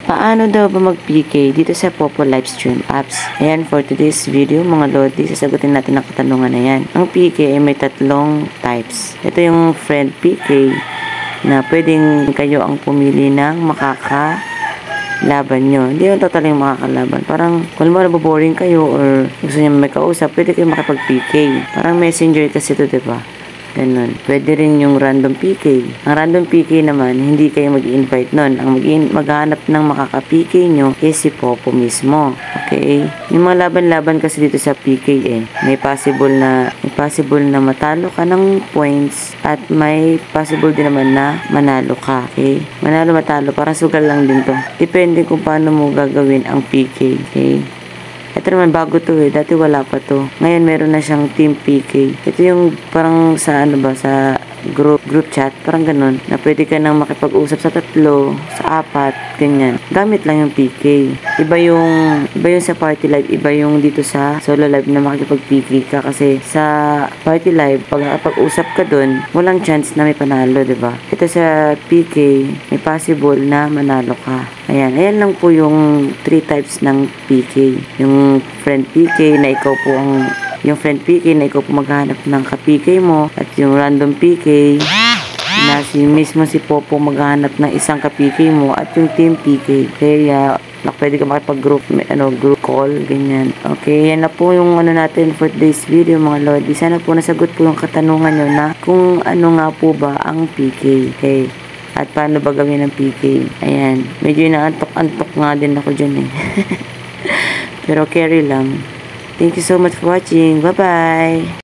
Paano daw ba mag-PK dito sa Popo Livestream apps? Ayan, for today's video mga lodi, sasagutin natin ang katanungan na yan. Ang PK ay may tatlong types. Ito yung friend PK na pwedeng kayo ang pumili ng makakalaban nyo. Hindi yung total yung makakalaban. Parang kung boring kayo or gusto nyo may kausap, pwede kayo makapag-PK. Parang messenger kasi ito, diba? Ganun. Pwede rin yung random PK. Ang random PK naman, hindi kayo mag-invite nun. Ang maghanap ng makaka-PK nyo is si Popo mismo. Okay? Yung mga laban-laban kasi dito sa PK may possible na matalo ka ng points at may possible din naman na manalo ka. Okay? Manalo-matalo. Parang sugal lang din to. Depende kung paano mo gagawin ang PK. Okay? Ito naman bago to dati wala pa to. Ngayon meron na siyang team PK. Ito yung parang sa sa group chat, parang ganun, na pwede ka nang makipag-usap sa 3, sa 4, ganyan. Gamit lang yung PK. Iba yung sa party live, iba yung dito sa solo live na makikipag-PK ka kasi sa party live, pag nakapag-usap ka dun, walang chance na may panalo, diba? Ito sa PK, may possible na manalo ka. Ayan lang po yung 3 types ng PK. Yung friend PK na ikaw po maghahanap ng ka-PK mo, at yung random PK na mismo si Popo maghahanap ng isang ka-PK mo, at yung team PK. Kaya pwede ka makipag-group call, ganyan. Okay, yan na po yung natin for today's video mga lodi. Sana po nasagot po yung katanungan nyo na kung ano nga po ba ang PK. Okay. At paano ba gawin ng PK? Ayan. Medyo inaantok-antok nga din ako dyan Pero carry lang. Thank you so much for watching. Bye-bye!